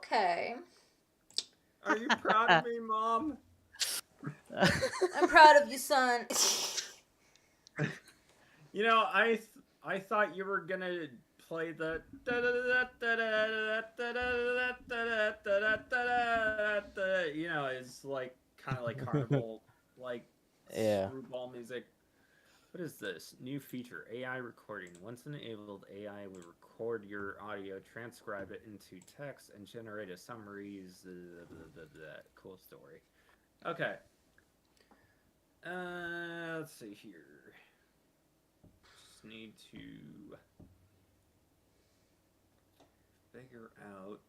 Okay. Are you proud of me, Mom? I'm proud of you, son. You know, I thought you were gonna play the you know, it's like kind of like carnival, like Yeah. screwball music. What is this new feature? AI recording. Once enabled, AI will record your audio, transcribe it into text, and generate a summary. Cool story. Okay. Let's see here. Just need to figure out.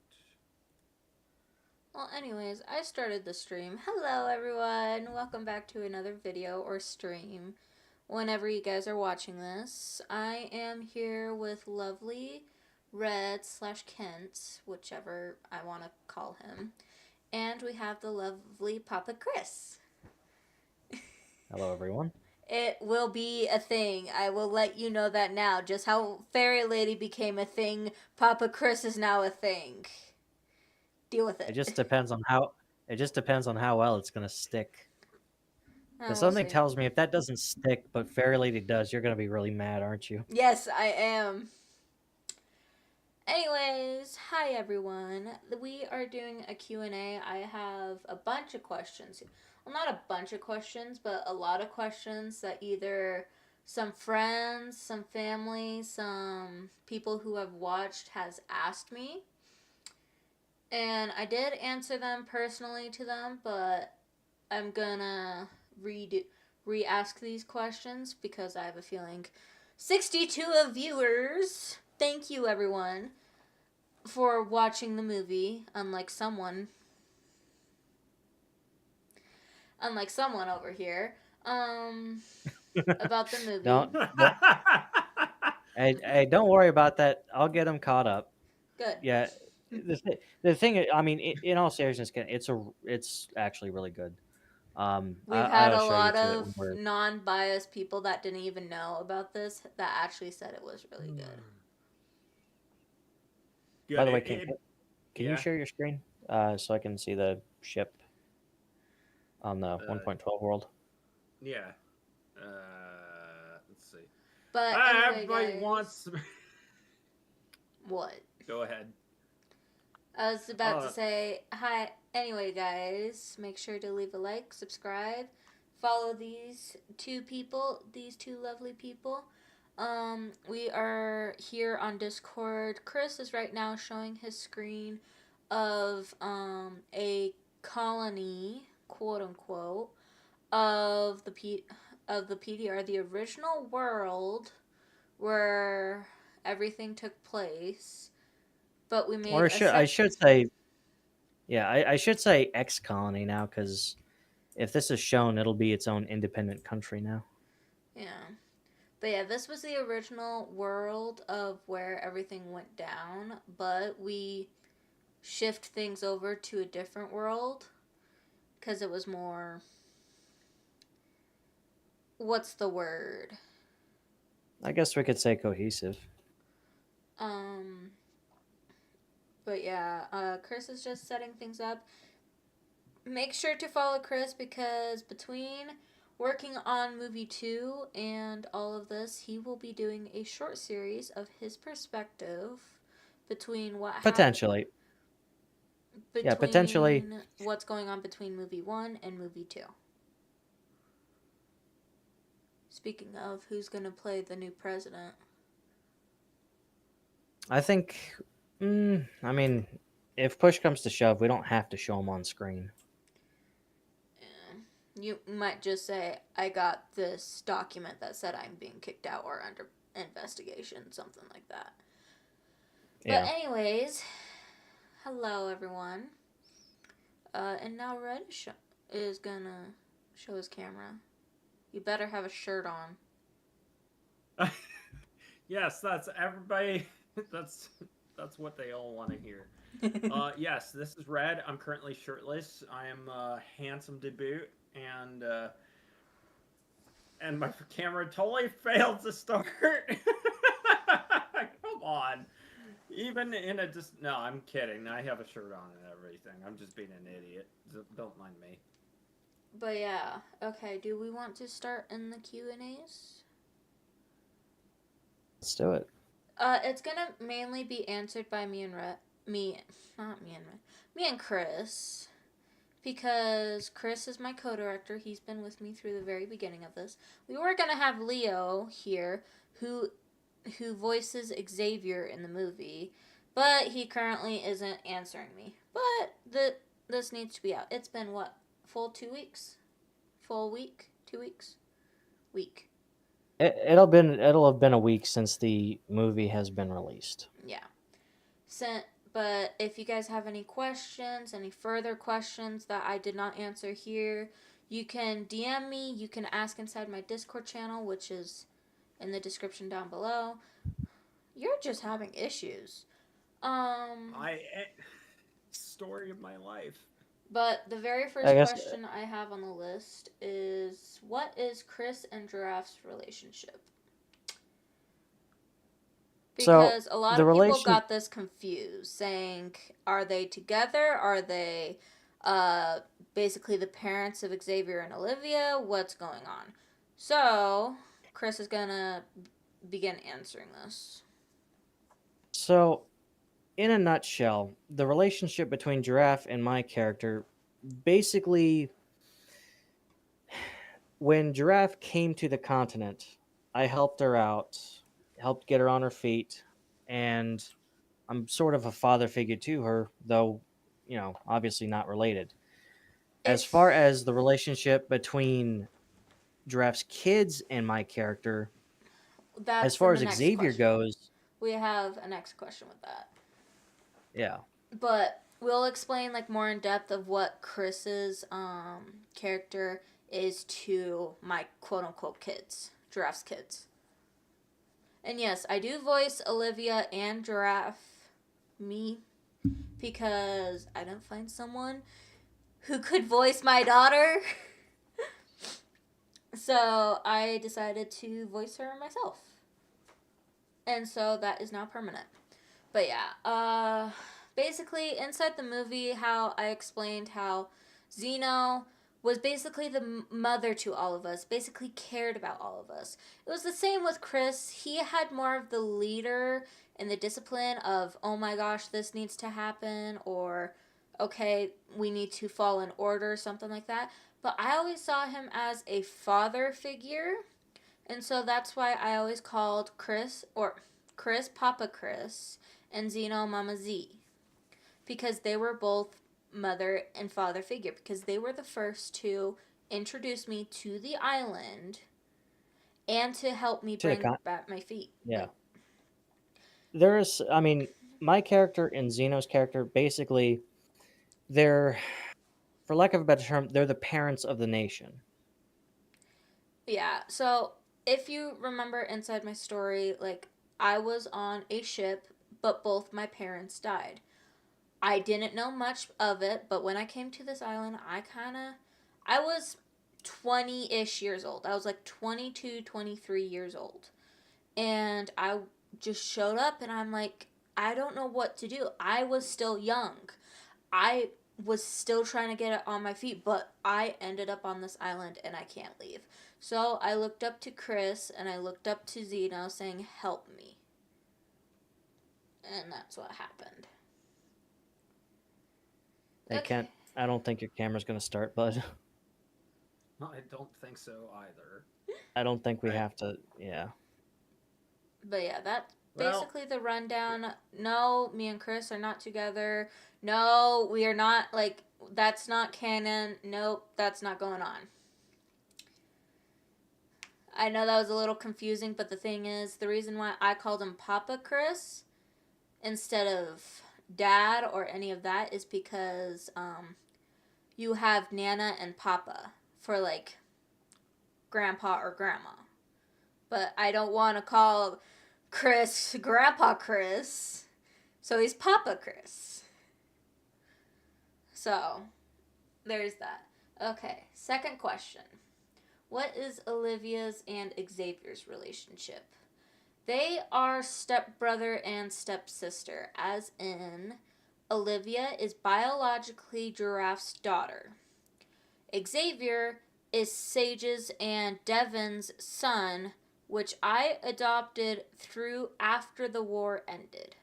Well, anyways, I started the stream. Hello, everyone. Welcome back to another video or stream. Whenever you guys are watching this, I am here with lovely Red slash Kent, whichever I want to call him. And we have the lovely Papa Chris. Hello, everyone. It will be a thing. I will let you know that now. Just how Fairy Lady became a thing, Papa Chris is now a thing. Deal with it. It just depends on how. It just depends on how well it's gonna stick. Because We'll something see. tells me if that doesn't stick, but Fairy Lady does, you're gonna be really mad, aren't you? Yes, I am. Anyways, hi everyone. We are doing a Q&A. I have a bunch of questions. Well, not a bunch of questions, but a lot of questions that either some friends, some family, some people who have watched has asked me. And I did answer them personally to them, but I'm gonna re-ask these questions because I have a feeling 62 of viewers. Thank you, everyone, for watching the movie. Unlike someone over here. About the movie. don't. Hey, don't worry about that. I'll get them caught up. Good. Yeah. The thing, I mean, in all seriousness, it's actually really good. We've had I'll a show you lot to it of when we're. non-biased people that didn't even know about this that actually said it was really good. By Good. the way, can you Yeah. share your screen so I can see the ship on the Uh, 1.12 world? yeah. Let's see. But anyway, Everybody guys. wants. What? Go ahead. I was about to say hi. Anyway, guys, make sure to leave a like, subscribe, follow these two lovely people. We are here on Discord. Chris is right now showing his screen of a colony, quote unquote, of the PDR, the original world where everything took place. But we made Or a I should say, yeah, I should say X colony now because if this is shown, it'll be its own independent country now. Yeah. But yeah, this was the original world of where everything went down, but we shift things over to a different world because it was more. What's the word? I guess we could say cohesive. Um. But yeah, Chris is just setting things up. Make sure to follow Chris because between working on movie 2 and all of this, he will be doing a short series of his perspective between what happened Potentially. Yeah, potentially. between what's going on between movie 1 and movie 2. Speaking of, who's going to play the new president? I think, I mean, if push comes to shove, we don't have to show him on screen. Yeah. You might just say, I got this document that said I'm being kicked out or under investigation, something like that. Yeah. But anyways, hello everyone. And now Red is gonna show his camera. You better have a shirt on. Yes, that's everybody. That's what they all want to hear. Yes, this is Red. I'm currently shirtless. I am handsome to boot, and my camera totally failed to start. Come on. Even in a just no, I'm kidding. I have a shirt on and everything. I'm just being an idiot. Don't mind me. But yeah, okay. Do we want to start in the Q&As? Let's do it. It's gonna mainly be answered by me and not me and me and Chris, because Chris is my co-director. He's been with me through the very beginning of this. We were gonna have Leo here, who voices Xavier in the movie, but he currently isn't answering me. But this needs to be out. It's been what, full 2 weeks, full week, 2 weeks, week. It'll have been a week since the movie has been released. Yeah. But if you guys have any questions, any further questions that I did not answer here, you can DM me. You can ask inside my Discord channel, which is in the description down below. You're just having issues. I story of my life. But the very I first guess question I have on the list is, what is Chris and Giraffe's relationship? so. Because a lot The of people relation. got this confused, saying, are they together? Are they basically the parents of Xavier and Olivia? What's going on? So, Chris is going to begin answering this. So, in a nutshell, the relationship between Giraffe and my character basically, when Giraffe came to the continent, I helped her out, helped get her on her feet, and I'm sort of a father figure to her, though, obviously not related. As far If as the relationship between Giraffe's kids and my character, as that's far in as the next Xavier question. goes, We have a next question with that. yeah. But we'll explain like more in depth of what Chris's character is to my quote unquote kids, Giraffe's kids. And yes, I do voice Olivia and Giraffe, me, because I didn't find someone who could voice my daughter. So I decided to voice her myself. And so that is now permanent. But yeah, basically inside the movie, how I explained how Zeno was basically the mother to all of us, basically cared about all of us. It was the same with Chris. He had more of the leader and the discipline of, oh my gosh, this needs to happen, or okay, we need to fall in order, something like that. But I always saw him as a father figure, and so that's why I always called Chris Papa Chris and Zeno Mama Z, because they were both mother and father figure, because they were the first to introduce me to the island and to help me To the bring back my feet. yeah. There is, I mean, my character and Zeno's character basically, they're, for lack of a better term, they're the parents of the nation. Yeah, so if you remember inside my story, like, I was on a ship, but both my parents died. I didn't know much of it, but when I came to this island, I was 20-ish years old. I was like 22, 23 years old. And I just showed up and I'm like, I don't know what to do. I was still young. I was still trying to get it on my feet, but I ended up on this island and I can't leave. So I looked up to Chris and I looked up to Zeno saying, help me. And that's what happened. They can't. I don't think your camera's going to start, bud. I don't think so either. I don't think we have to. Yeah. But yeah, that's Well, basically the rundown. No, me and Chris are not together. No, we are not, like, that's not canon. Nope, that's not going on. I know that was a little confusing, but the thing is, the reason why I called him Papa Chris instead of Dad or any of that is because you have Nana and Papa for, like, Grandpa or Grandma. But I don't want to call Chris Grandpa Chris, so he's Papa Chris. So, there's that. Okay, second question. What is Olivia's and Xavier's relationship? They are stepbrother and stepsister, as in Olivia is biologically Giraffe's daughter. Xavier is Sage's and Devon's son, which I adopted through after the war ended.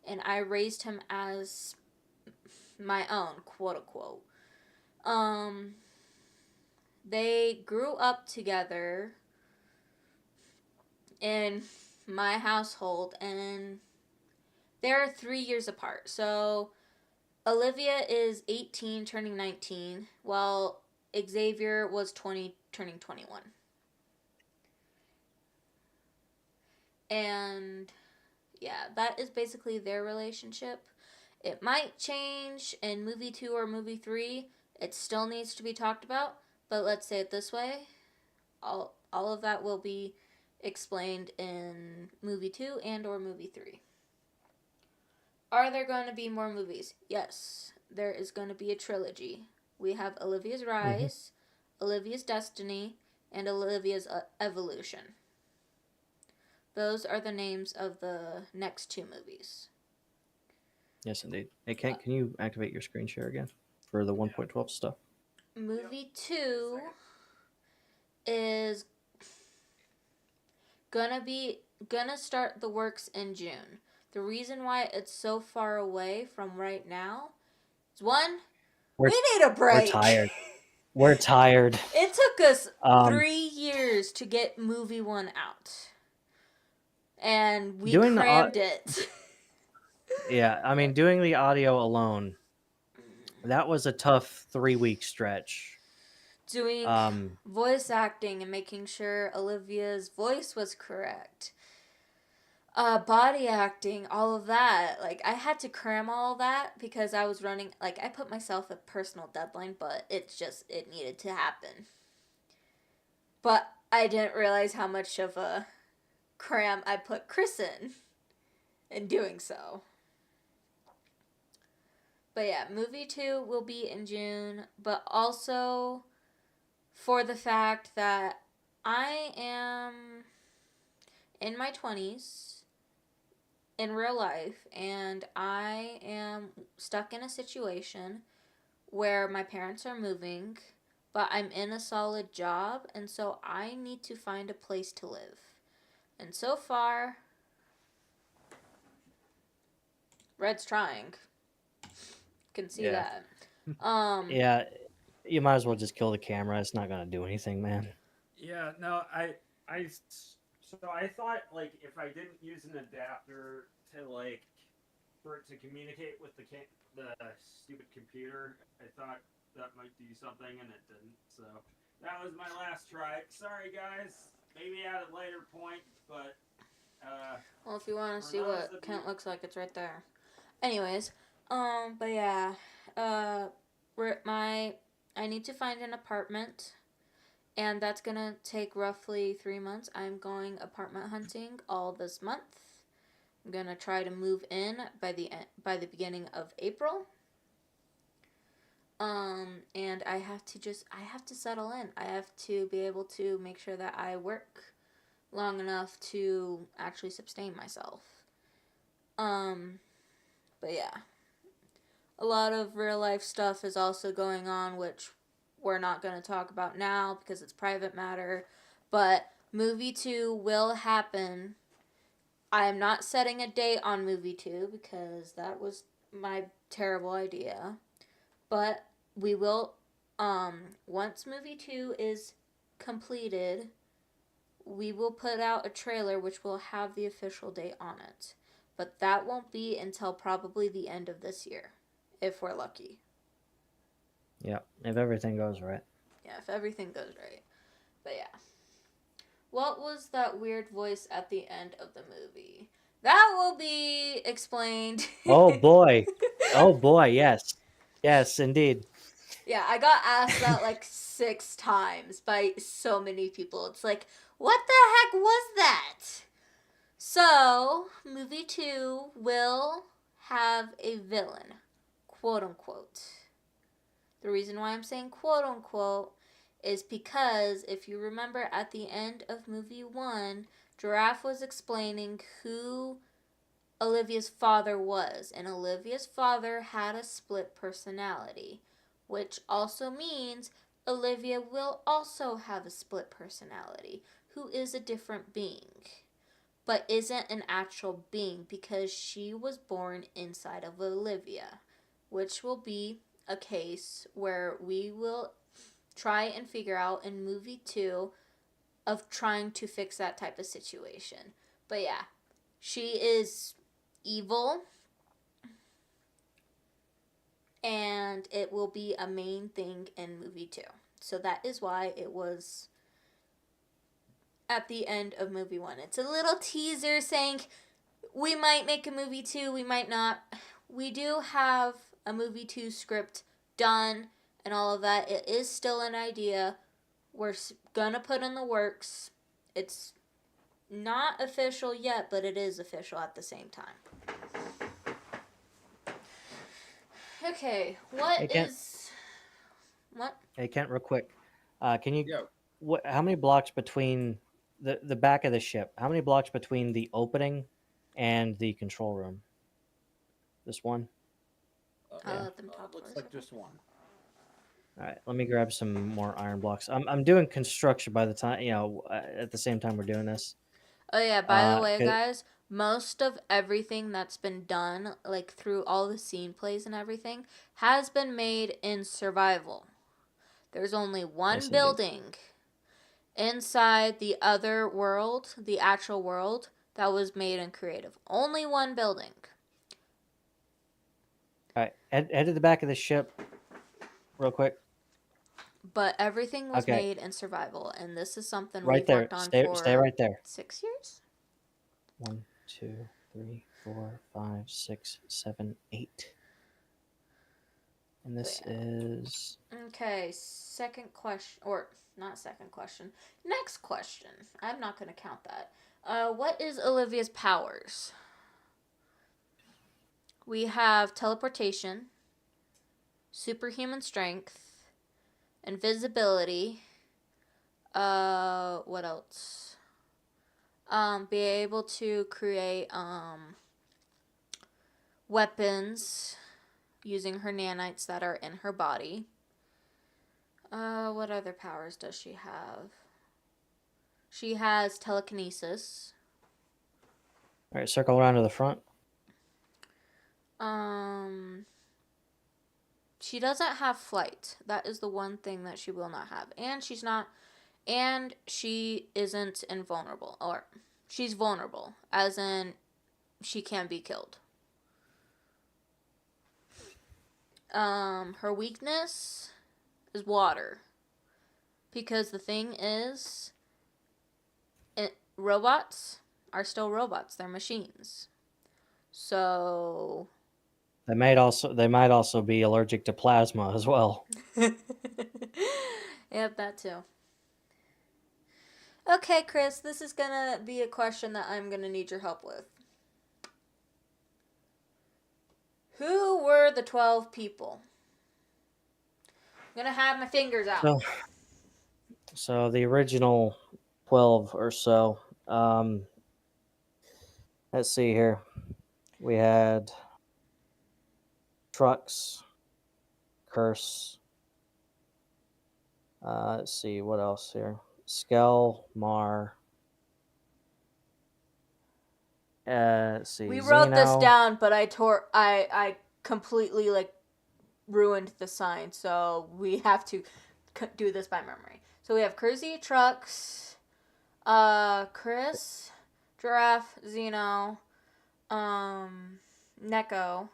And I raised him as my own, quote unquote. Um, they grew up together in my household, and they're 3 years apart. So Olivia is 18, turning 19, while Xavier was 20, turning 21. And yeah, that is basically their relationship. It might change in movie 2 or movie 3. It still needs to be talked about, but let's say it this way. All of that will be explained in movie 2 and or movie 3. Are there going to be more movies? Yes, there is going to be a trilogy. We have Olivia's Rise, Olivia's Destiny, and Olivia's Evolution. Those are the names of the next 2 movies. Yes, indeed. Hey, can you activate your screen share again for the 1.12 stuff? Movie 2 is gonna start the works in June. The reason why it's so far away from right now is, one, we need a break. We're tired. We're tired. It took us 3 Um, years to get movie 1 out. And we Doing the crammed it. Yeah, I mean, doing the audio alone, that was a tough 3-week stretch. Doing voice acting and making sure Olivia's voice was correct. Body acting, all of that. Like, I had to cram all that because I was running, like, I put myself a personal deadline, but it needed to happen. But I didn't realize how much of a cram I put Chris in doing so. But yeah, movie 2 will be in June, but also for the fact that I am in my 20s in real life, and I am stuck in a situation where my parents are moving, but I'm in a solid job, and so I need to find a place to live. And so far, Red's trying. Can see that. Yeah, you might as well just kill the camera. It's not gonna do anything, man. Yeah, no, so I thought, like, if I didn't use an adapter to, like, for it to communicate with the stupid computer, I thought that might do something, and it didn't. So that was my last try. Sorry, guys. Maybe at a later point, but well, if you want to see what Kent looks like, it's right there. Anyways, but yeah, I need to find an apartment, and that's gonna take roughly 3 months. I'm going apartment hunting all this month. I'm gonna try to move in by the beginning of April. And I have to settle in. I have to be able to make sure that I work long enough to actually sustain myself. But yeah. A lot of real life stuff is also going on, which we're not going to talk about now because it's private matter. But movie 2 will happen. I am not setting a date on movie 2 because that was my terrible idea. But we will, once movie 2 is completed, we will put out a trailer which will have the official date on it. But that won't be until probably the end of this year, if we're lucky. Yeah, if everything goes right. Yeah, if everything goes right. But yeah. What was that weird voice at the end of the movie? That will be explained. Oh boy. Oh boy, yes. Yes, indeed. Yeah, I got asked that like 6 times by so many people. It's like, what the heck was that? So, movie 2 will have a villain, quote unquote. The reason why I'm saying quote unquote is because if you remember at the end of movie 1, Giraffe was explaining who Olivia's father was, and Olivia's father had a split personality, which also means Olivia will also have a split personality, who is a different being, but isn't an actual being because she was born inside of Olivia, which will be a case where we will try and figure out in movie 2 of trying to fix that type of situation. But yeah, she is evil, and it will be a main thing in movie 2. So that is why it was at the end of movie 1. It's a little teaser saying we might make a movie 2, we might not. We do have a movie 2 script done and all of that. It is still an idea. We're gonna put in the works. It's not official yet, but it is official at the same time. Okay, Hey, Kent. what? Hey, Kent, real quick. Can you? Yeah. What? How many blocks between the back of the ship? How many blocks between the opening and the control room? Just one. I'll let them talk Looks for a like second. just one. All right, let me grab some more iron blocks. I'm doing construction by the time at the same time we're doing this. Oh yeah, by the way, 'Cause- guys, most of everything that's been done, like through all the scene plays and everything, has been made in survival. There's only one Yes, indeed. building inside the other world, the actual world, that was made in creative. Only one building. All right, head to the back of the ship, real quick. But everything was Okay, made in survival, and this is something right we've there. worked on Stay for right there. 6 years. 1, 2, 3, 4, 5, 6, 7, 8. And this Yeah. is Okay, second question, or not second question. Next question. I'm not going to count that. What is Olivia's powers? We have teleportation, superhuman strength, invisibility. What else? Be able to create weapons using her nanites that are in her body. What other powers does she have? She has telekinesis. all right. Circle around to the front. She doesn't have flight. That is the one thing that she will not have. And she isn't invulnerable. Or, she's vulnerable, as in she can be killed. Her weakness is water. Because the thing is, robots are still robots. They're machines. So They might also be allergic to plasma as well. yep, that too. Okay, Chris, this is gonna be a question that I'm gonna need your help with. Who were the 12 people? I'm gonna have my fingers out. So the original 12 or so. Let's see here. We had Trucks, Curse. Let's see what else here. Skell, Mar. Let's see. We wrote this Xeno. down, but I completely like ruined the sign, so we have to do this by memory. So we have Kersey, Trucks, Chris, Giraffe, Xeno, Neko,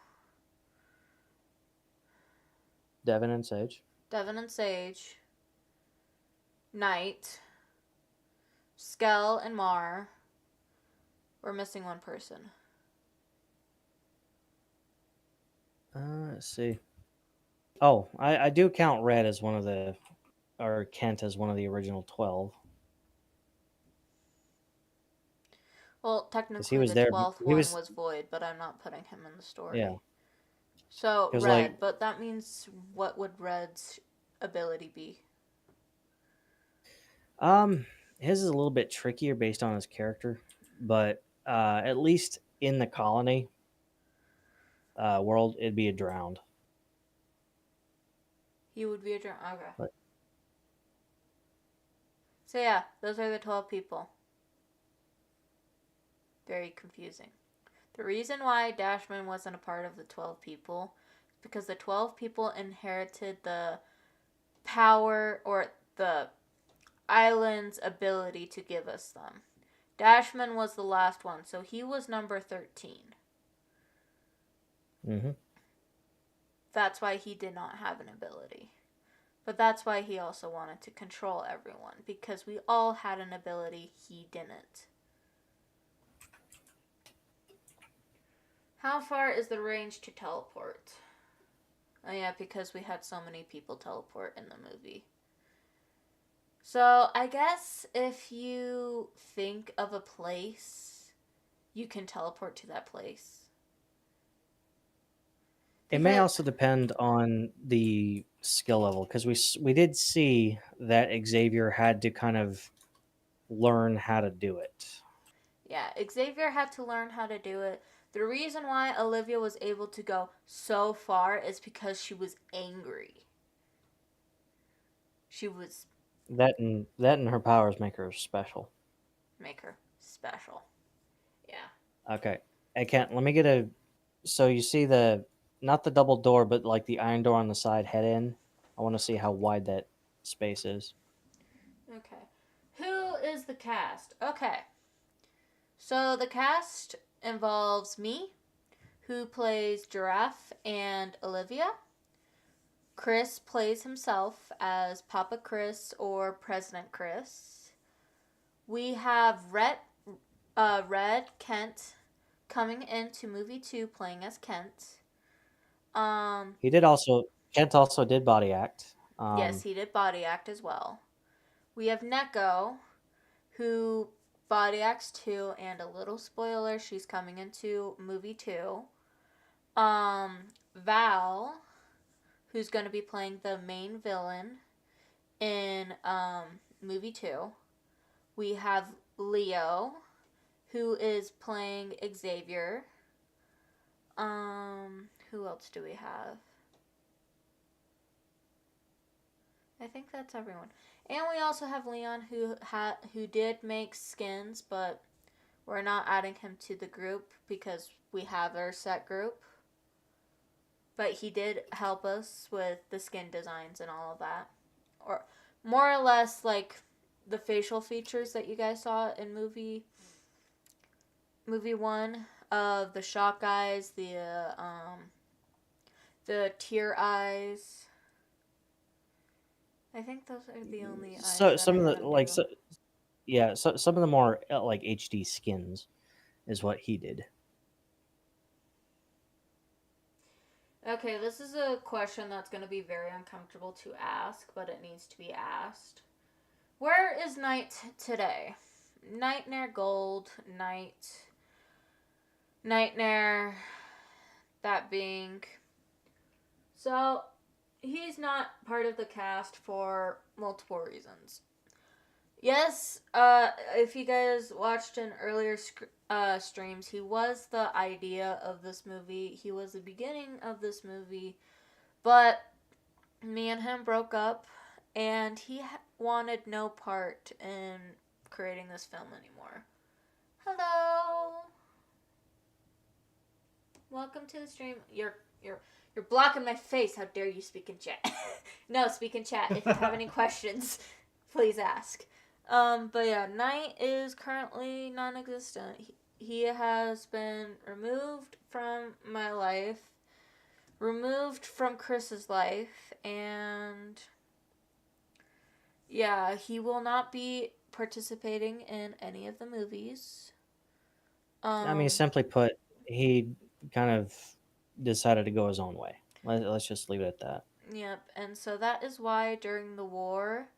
Devin and Sage. Devin and Sage, Knight, Skell and Mar. We're missing one person. Let's see. Oh, I do count Red as one of the, or Kent as one of the original 12. Well, Because he technically was the there. 12th He one was, was Void, but I'm not putting him in the story. yeah. So, Because, Red, like, but that means what would Red's ability be? his is a little bit trickier based on his character, but at least in the colony world, it'd be a drowned. He would be a drunk. Okay. But So yeah, those are the 12 people. Very confusing. The reason why Dashman wasn't a part of the 12 people is because the 12 people inherited the power or the island's ability to give us them. Dashman was the last one, so he was number 13. mm-hmm. That's why he did not have an ability. But that's why he also wanted to control everyone, because we all had an ability, he didn't. How far is the range to teleport? Oh yeah, because we had so many people teleport in the movie. So I guess if you think of a place, you can teleport to that place. It may Because- also depend on the skill level because we did see that Xavier had to kind of learn how to do it. Yeah, Xavier had to learn how to do it. The reason why Olivia was able to go so far is because she was angry. She was That and her powers make her special. make her special. Yeah. Okay, I can't. Let me get a. So you see the not the double door, but like the iron door on the side head in. I want to see how wide that space is. Okay. Who is the cast? Okay. So the cast involves me, who plays Giraffe and Olivia. Chris plays himself as Papa Chris or President Chris. We have Red Kent coming into movie 2 playing as Kent. He did also. Kent also did body act. Yes, he did body act as well. We have Neko, who body acts too, and a little spoiler, she's coming into movie 2. Val, who's going to be playing the main villain in movie 2. We have Leo, who is playing Xavier. Who else do we have? I think that's everyone. And we also have Leon, who did make skins, but we're not adding him to the group because we have our set group. But he did help us with the skin designs and all of that. Or more or less like the facial features that you guys saw in movie 1 of the shock eyes, the tear eyes. I think those are the only eyes So that some I of had the him like do. so, yeah, so some of the more like HD skins is what he did. Okay, this is a question that's going to be very uncomfortable to ask, but it needs to be asked. Where is Knight today? Nightmare Gold, Nightmare, that being. So, he's not part of the cast for multiple reasons. Yes, if you guys watched in earlier streams, he was the idea of this movie. He was the beginning of this movie, but me and him broke up, and he wanted no part in creating this film anymore. Hello, welcome to the stream. You're blocking my face. How dare you speak in chat? No, speak in chat. If you have any questions, please ask. But yeah, Knight is currently non-existent. He has been removed from my life, removed from Chris's life, and yeah, he will not be participating in any of the movies. I mean, simply put, he kind of decided to go his own way. Let's just leave it at that. Yep, and so that is why during the war,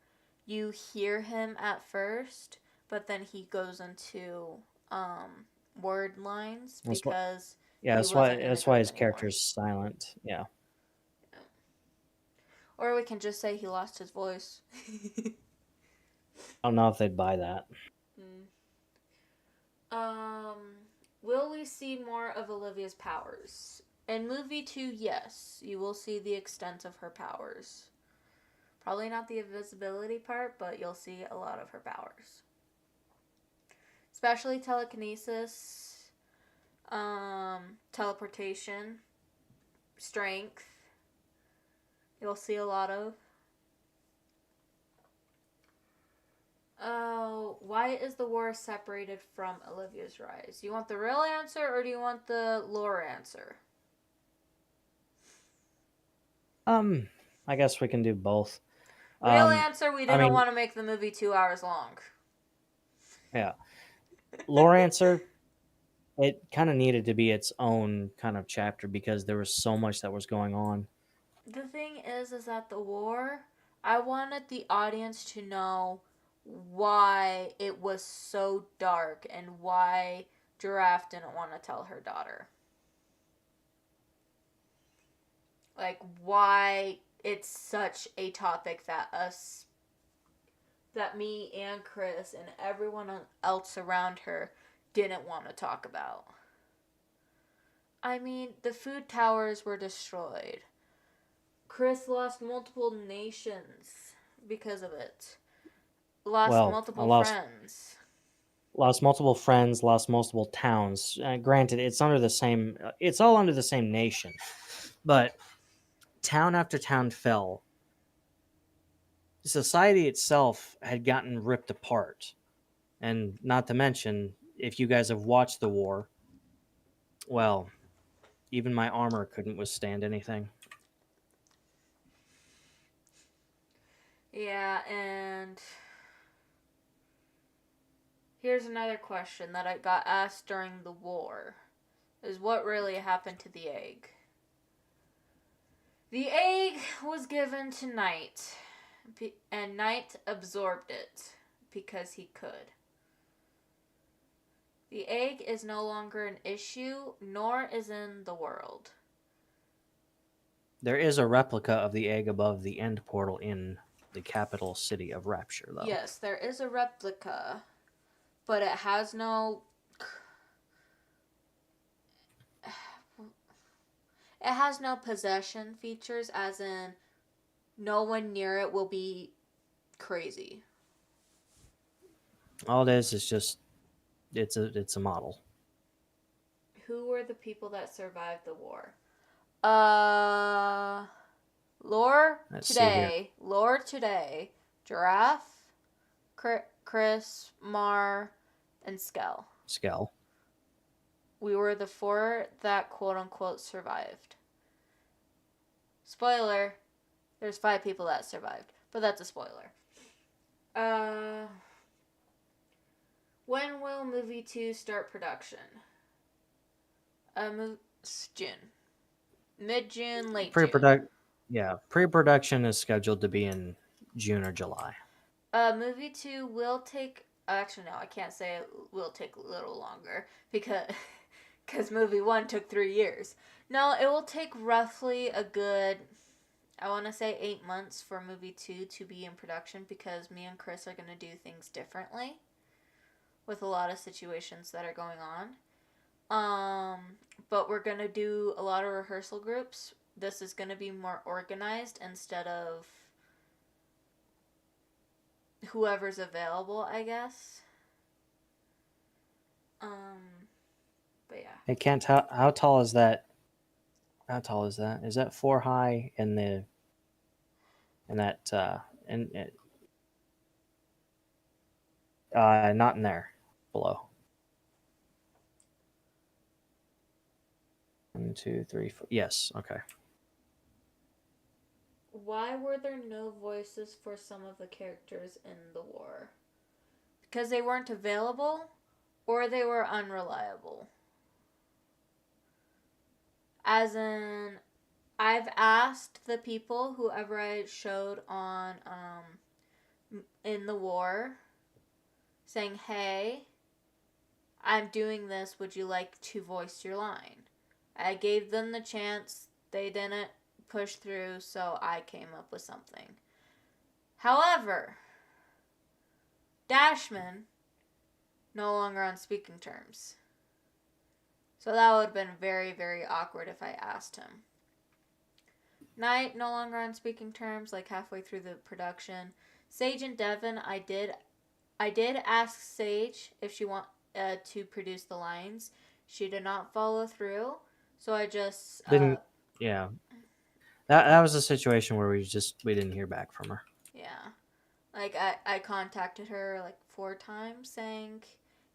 you hear him at first, but then he goes into word lines That's what. because Yeah, he wasn't in the that's why group his anymore. character's silent. Yeah. Or we can just say he lost his voice. don't know if they'd buy that. Mm. Um, will we see more of Olivia's powers? In movie 2, yes, you will see the extent of her powers. Probably not the invisibility part, but you'll see a lot of her powers. Especially telekinesis, teleportation, strength. You'll see a lot of. Oh, why is the war separated from Olivia's rise? You want the real answer or do you want the lore answer? I guess we can do both. Real answer, we I didn't mean, want to make the movie 2 hours long. yeah. Lore answer, it kind of needed to be its own kind of chapter because there was so much that was going on. The thing is that the war, I wanted the audience to know why it was so dark and why Giraffe didn't want to tell her daughter. Like, why it's such a topic that me and Chris and everyone else around her didn't want to talk about. I mean, the food towers were destroyed. Chris lost multiple nations because of it. Lost Well, I multiple friends. lost multiple friends, lost multiple towns. Granted, it's under the same. It's all under the same nation, but town after town fell. Society itself had gotten ripped apart, and not to mention, if you guys have watched the war, well, even my armor couldn't withstand anything. Yeah, and here's another question that I got asked during the war. Is what really happened to the egg? The egg was given to Knight, and Knight absorbed it because he could. The egg is no longer an issue, nor is in the world. There is a replica of the egg above the end portal in the capital city of Rapture, though. Yes, there is a replica, but it has no. It has no possession features, as in, no one near it will be crazy. All it is just it's a model. Who were the people that survived the war? Lore Let's see here. today. Lore today. Giraffe, Chris, Mar, and Skell. Skell. We were the 4 that quote unquote survived. Spoiler, there's 5 people that survived, but that's a spoiler. When will movie 2 start production? June. Mid-June, late June. Pre-production is scheduled to be in June or July. Movie 2 will take. Actually, no, I can't say it will take a little longer because movie 1 took 3 years. No, it will take roughly a good, I want to say 8 months for movie 2 to be in production because me and Chris are going to do things differently with a lot of situations that are going on. But we're going to do a lot of rehearsal groups. This is going to be more organized instead of whoever's available, I guess. But yeah. Hey Kent, how tall is that? How tall is that? Is that 4 high in that not in there, below? 1, 2, 3, 4. Yes, okay. Why were there no voices for some of the characters in the war? Because they weren't available, or they were unreliable. As in, I've asked the people, whoever I showed on in the war, saying, hey, I'm doing this, would you like to voice your line? I gave them the chance, they didn't push through, so I came up with something. However, Dashman, no longer on speaking terms. So that would have been very, very awkward if I asked him. Knight, no longer on speaking terms, like halfway through the production. Sage and Devon, I did ask Sage if she want to produce the lines. She did not follow through, so I just Didn't yeah. That was a situation where we didn't hear back from her. yeah. Like I contacted her like 4 times saying,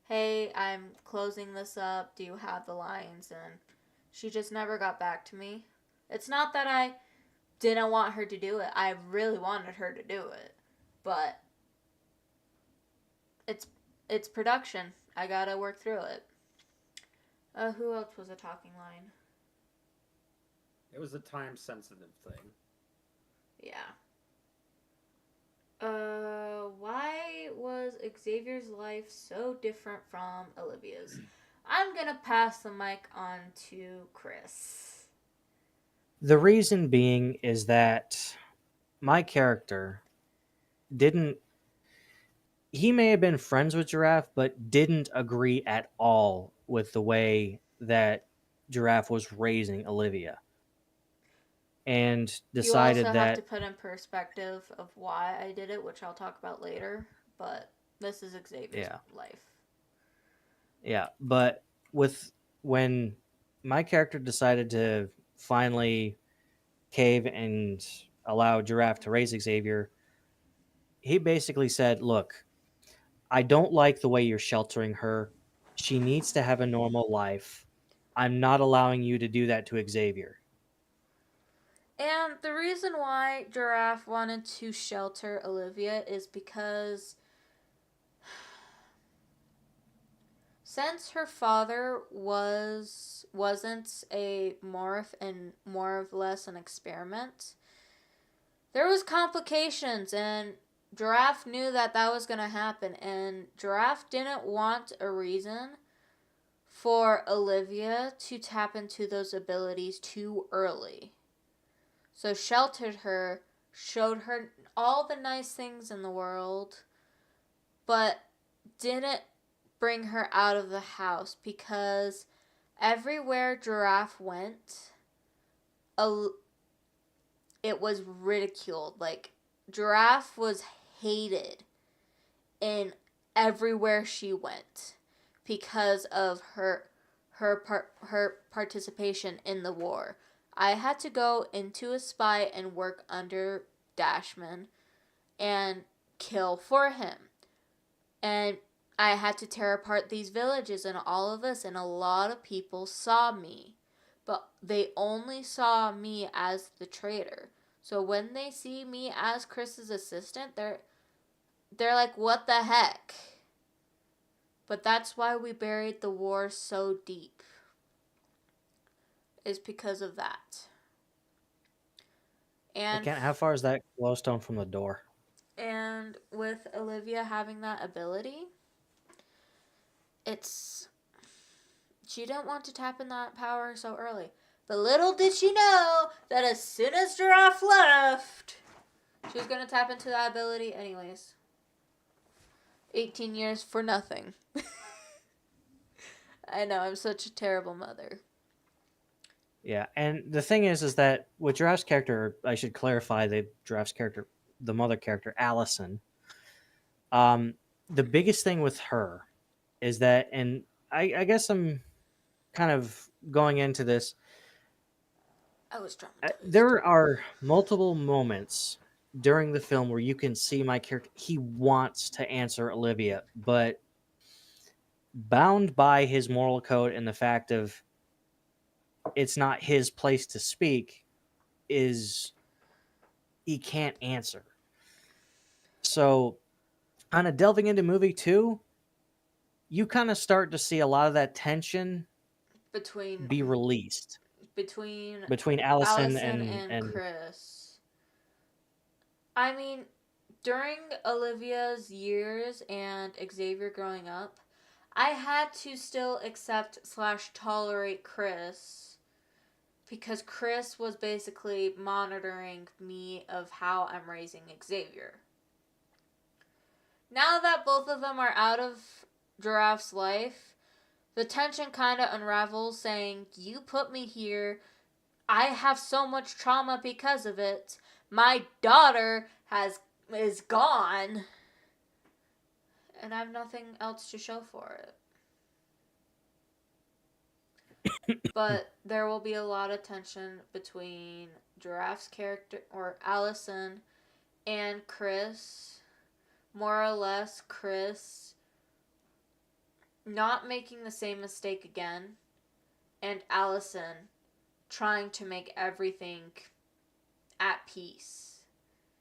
"Hey, I'm closing this up. Do you have the lines?" And she just never got back to me. It's not that I didn't want her to do it. I really wanted her to do it. But it's production. I got to work through it. Who else was a talking line? It was a time sensitive thing. Yeah. Why was Xavier's life so different from Olivia's? I'm gonna pass the mic on to Chris. The reason being is that my character didn't. He may have been friends with Giraffe, but didn't agree at all with the way that Giraffe was raising Olivia. And You also decided have to that, put in perspective of why I did it, which I'll talk about later. But this is Xavier's yeah. life. Yeah. But when my character decided to finally cave and allow Giraffe to raise Xavier, he basically said, "Look, I don't like the way you're sheltering her. She needs to have a normal life. I'm not allowing you to do that to Xavier." And the reason why Giraffe wanted to shelter Olivia is because since her father wasn't a morph and more or less an experiment, there was complications, and Giraffe knew that that was going to happen, and Giraffe didn't want a reason for Olivia to tap into those abilities too early. So sheltered her, showed her all the nice things in the world, but didn't bring her out of the house because everywhere Giraffe went, it was ridiculed. Like, Giraffe was hated in everywhere she went because of her participation in the war. I had to go into a spy and work under Dashman and kill for him. And I had to tear apart these villages and all of this, and a lot of people saw me. But they only saw me as the traitor. So when they see me as Chris's assistant, they're like, "What the heck?" But that's why we buried the war so deep. Is because of that. And How far is that glowstone from the door? and with Olivia having that ability, it's she didn't want to tap in that power so early. But little did she know that as soon as Giraffe left, she was going to tap into that ability anyways. 18 years for nothing. I know, I'm such a terrible mother. Yeah, and the thing is that with Giraffe's character, I should clarify the Giraffe's character, the mother character, Allison. The biggest thing with her is that, and I guess I'm kind of going into this. I was traumatized. There are multiple moments during the film where you can see my character. He wants to answer Olivia, but bound by his moral code and the fact of it's not his place to speak, is he can't answer. So, kind of delving into movie 2, you kind of start to see a lot of that tension between be released between between Allison and and Chris. I mean, during Olivia's years and Xavier growing up, I had to still accept / tolerate Chris because Chris was basically monitoring me of how I'm raising Xavier. now that both of them are out of Giraffe's life, the tension kind of unravels, saying, "You put me here. I have so much trauma because of it. My daughter is gone, and I have nothing else to show for it." But there will be a lot of tension between Giraffe's character, or Allison, and Chris. More or less, Chris not making the same mistake again, and Allison trying to make everything at peace.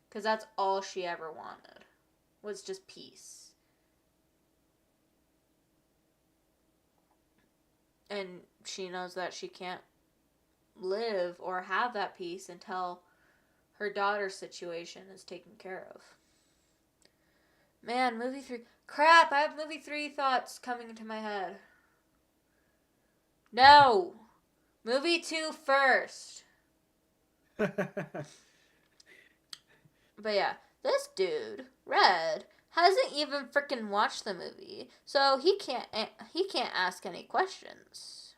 Because that's all she ever wanted, was just peace. And she knows that she can't live or have that peace until her daughter's situation is taken care of. Man, movie 3. Crap, I have movie 3 thoughts coming into my head. No! Movie 2 first. But yeah, this dude, Red, hasn't even freaking watched the movie, so he can't ask any questions.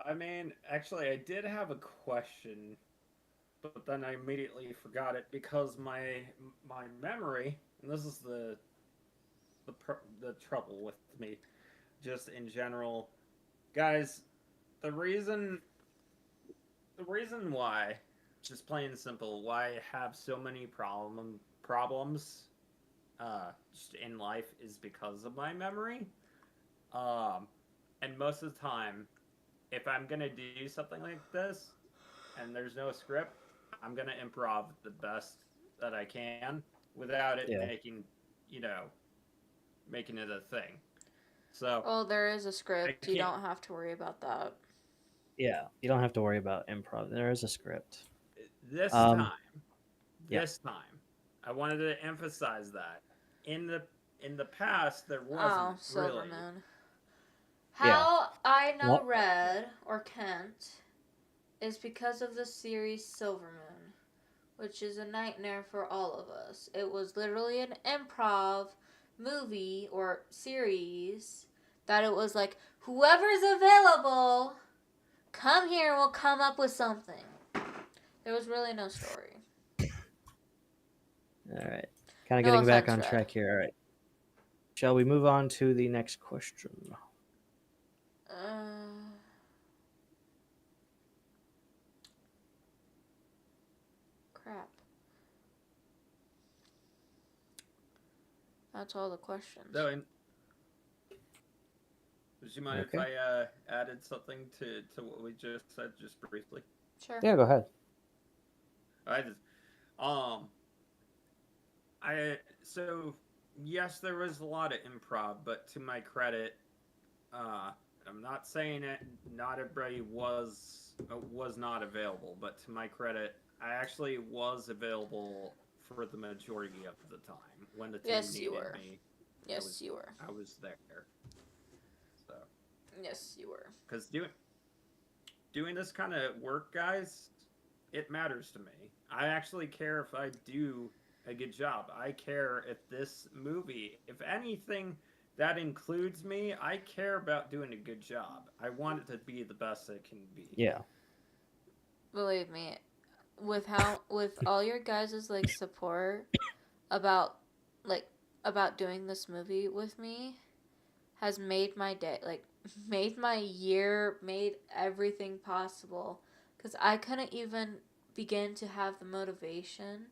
I mean, actually, I did have a question, but then I immediately forgot it because my memory, and this is the trouble with me, just in general, guys. The reason why, just plain and simple, why I have so many problems, just in life is because of my memory. And most of the time, if I'm gonna do something like this, and there's no script, I'm gonna improv the best that I can without it Yeah. making it a thing. So, well, there is a script. You don't have to worry about that. Yeah, you don't have to worry about improv. There is a script. This Um, time, I wanted to emphasize that in the past there wasn't Silver really. Moon. How I know Well- Red, or Kent, is because of the series Silver Moon, which is a nightmare for all of us. It was literally an improv movie or series that it was like, whoever's available, come here and we'll come up with something. There was really no story. All right. Kind of No getting back offense, on Red. track here. All right. Shall we move on to the next question? Crap. That's all the questions. So, would you mind if I added something to what we just said, just briefly? Sure. Yeah, go ahead. So yes, there was a lot of improv, but to my credit, I'm not saying it. Not everybody was not available, but to my credit, I actually was available for the majority of the time when the team needed me. Yes, you were. I was there. So. Yes, you were. Because doing this kind of work, guys, it matters to me. I actually care if I do a good job. I care if this movie, if anything that includes me, I care about doing a good job. I want it to be the best it can be. Yeah. Believe me, with all your guys' like support about doing this movie with me has made my day, like made my year, made everything possible, because I couldn't even begin to have the motivation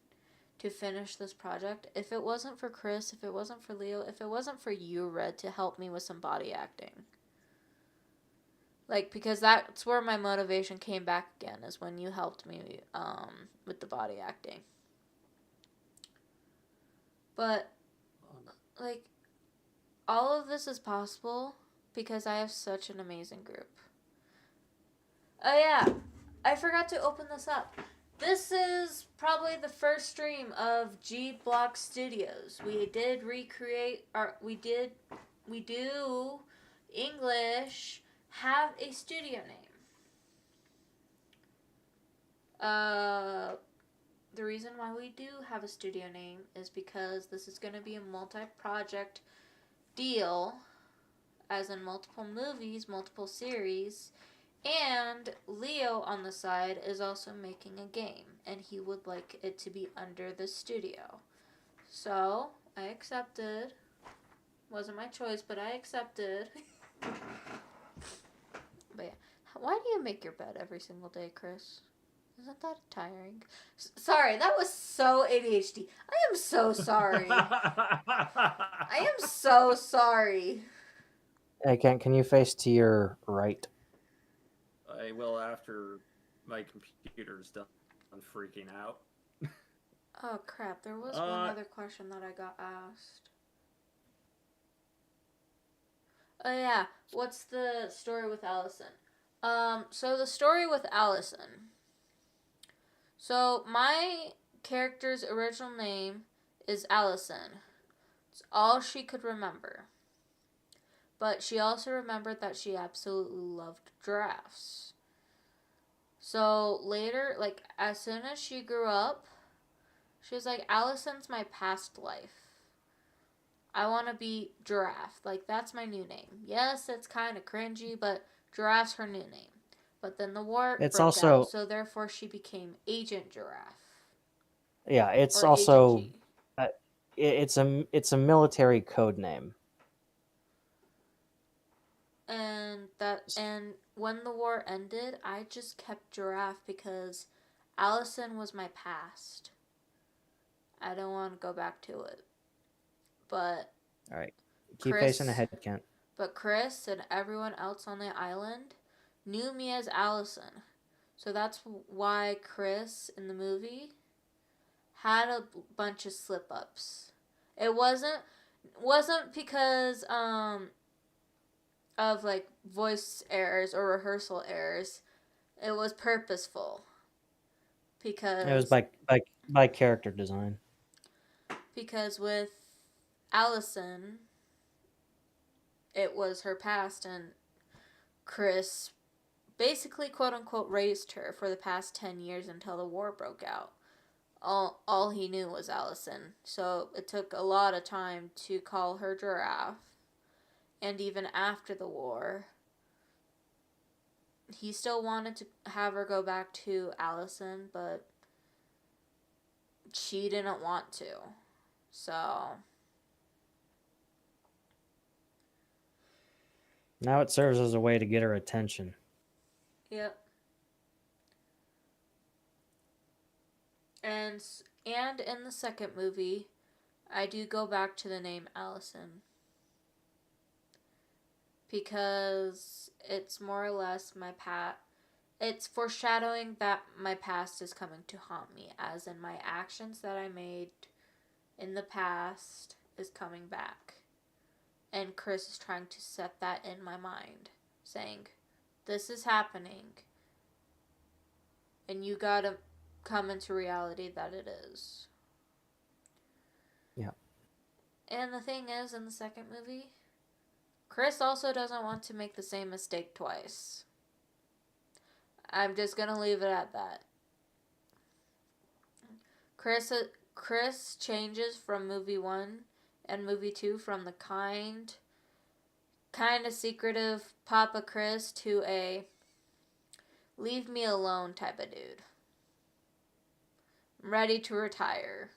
to finish this project if it wasn't for Chris, if it wasn't for Leo, if it wasn't for you, Red, to help me with some body acting. Like, because that's where my motivation came back again, is when you helped me with the body acting. But, like, all of this is possible because I have such an amazing group. Oh yeah, I forgot to open this up. This is probably the first stream of G Block Studios. We did recreate we do English have a studio name. the reason why we do have a studio name is because this is going to be a multi-project deal, as in multiple movies, multiple series, and Leo on the side is also making a game, and he would like it to be under the studio. So I accepted. Wasn't my choice, but I accepted. But yeah, why do you make your bed every single day, Chris? Isn't that tiring? Sorry, that was so ADHD. I am so sorry. I am so sorry. Hey, can you face to your right? I will after my computer's done freaking out. Oh crap, there was one other question that I got asked. Oh yeah, what's the story with Allison? So the story with Allison. So my character's original name is Allison. It's all she could remember. But she also remembered that she absolutely loved giraffes. So later, like as soon as she grew up, she was like, Allison's my past life. I want to be Giraffe. Like, that's my new name. Yes, it's kind of cringy, but Giraffe's her new name. But then the war It's broke out, also so therefore she became Agent Giraffe. yeah. It's Or Agent also G. it's a military code name. And when the war ended, I just kept Giraffe because Allison was my past. I don't want to go back to it. But All right, keep facing Chris ahead, Kent. But Chris and everyone else on the island knew me as Allison. So that's why Chris in the movie had a bunch of slip ups. It wasn't because of like voice errors or rehearsal errors. It was purposeful It was because by character design. with Allison, it was her past, and Chris basically quote unquote raised her for the past 10 years until the war broke out. All he knew was Allison, so it took a lot of time to call her Giraffe. And even after the war, he still wanted to have her go back to Allison, but she didn't want to. So Now it serves as a way to get her attention. yep. And and in the second movie, I do go back to the name Allison because it's more or less my past. It's foreshadowing that my past is coming to haunt me, as in my actions that I made in the past is coming back. And Chris is trying to set that in my mind, saying, this is happening, and you gotta come into reality that it is. Yeah. And the thing is, in the second movie, Chris also doesn't want to make the same mistake twice. I'm just gonna leave it at that. Chris changes from movie 1 and movie 2 from the kind of secretive Papa Chris to a leave me alone type of dude. I'm ready to retire.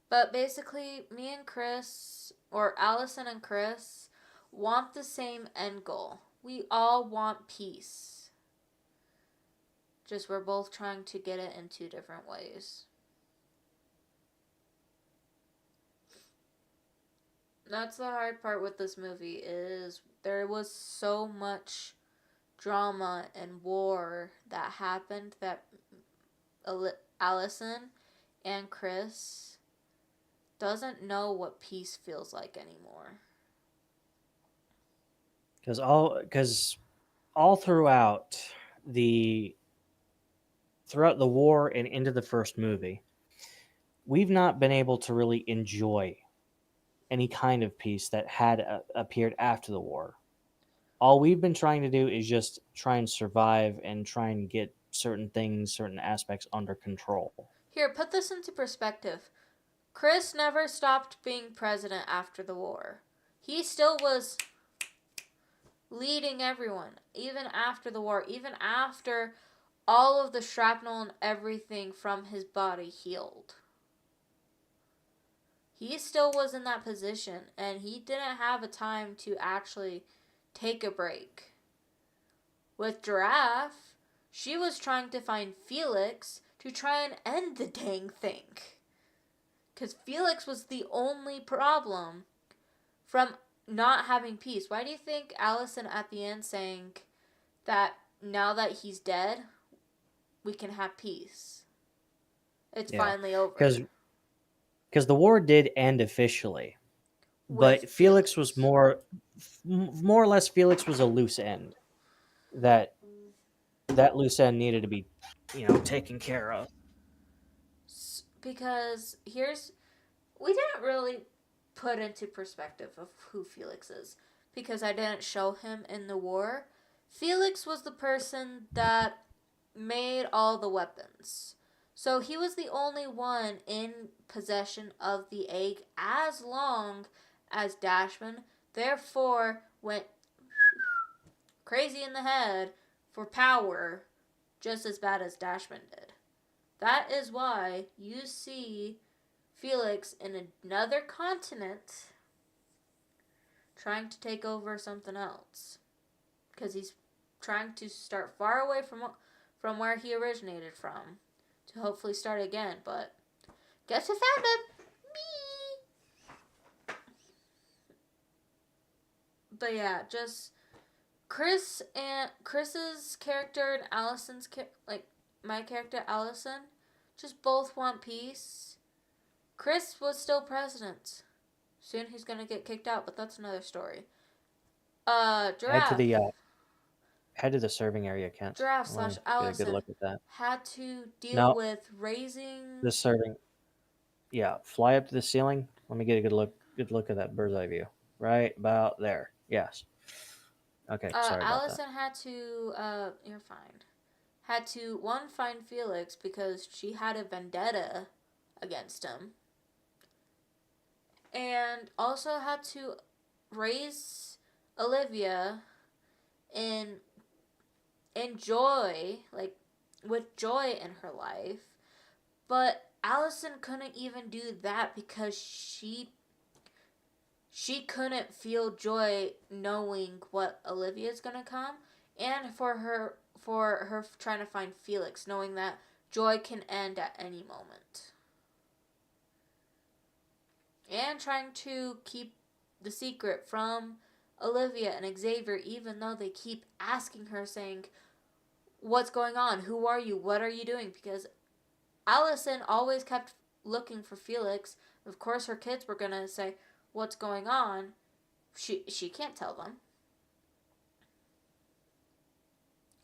But basically, me and Chris, or Allison and Chris, want the same end goal. We all want peace. Just we're both trying to get it in two different ways. That's the hard part with this movie is there was so much drama and war that happened that Allison and Chris doesn't know what peace feels like anymore. Because all throughout the war and into the first movie, we've not been able to really enjoy any kind of peace that had appeared after the war. All we've been trying to do is just try and survive and try and get certain things, certain aspects under control. Here, put this into perspective. Chris never stopped being president after the war. He still was leading everyone, even after the war, even after all of the shrapnel and everything from his body healed. He still was in that position, and he didn't have a time to actually take a break. With Giraffe, she was trying to find Felix to try and end the dang thing. Because Felix was the only problem from not having peace. Why do you think Allison at the end saying that now that he's dead, we can have peace? It's finally over. Because the war did end officially, but With Felix was more or less, Felix was a loose end that loose end needed to be, taken care of. Because we didn't really put into perspective of who Felix is because I didn't show him in the war. Felix was the person that made all the weapons. So he was the only one in possession of the egg as long as Dashman, therefore went crazy in the head for power just as bad as Dashman did. That is why you see Felix in another continent trying to take over something else. Because he's trying to start far away from where he originated from to hopefully start again. But guess who found him? Me! But yeah, just Chris's character and Allison's my character Allison just both want peace. Chris was still president. Soon he's gonna get kicked out, but that's another story. Giraffe. Head to the serving area, Kent. Giraffe slash Allison get a good look at that. had to deal with raising the serving. Yeah, fly up to the ceiling. Let me get a good look at that bird's eye view. Right about there. Yes. Okay, sorry about Allison that. had to you're fine. Had to find Felix because she had a vendetta against him. And also had to raise Olivia in joy, with joy in her life. But Allison couldn't even do that because she couldn't feel joy knowing what Olivia's gonna come, and for her trying to find Felix, knowing that joy can end at any moment. And trying to keep the secret from Olivia and Xavier, even though they keep asking her, saying, what's going on? Who are you? What are you doing? Because Allison always kept looking for Felix. Of course, her kids were going to say, what's going on? She can't tell them.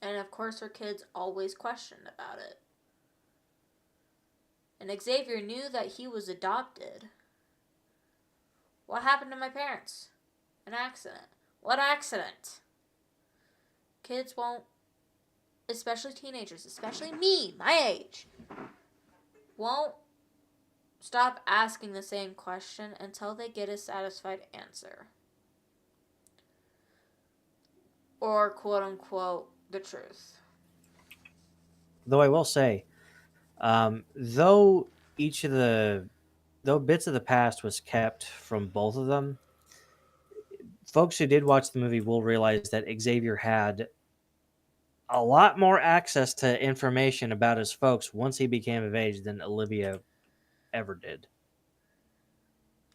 And of course, her kids always questioned about it. And Xavier knew that he was adopted. What happened to my parents? An accident. What accident? Kids won't, especially teenagers, especially me, my age, won't stop asking the same question until they get a satisfied answer. Or, quote unquote, the truth. Though I will say, though bits of the past was kept from both of them, folks who did watch the movie will realize that Xavier had a lot more access to information about his folks once he became of age than Olivia ever did.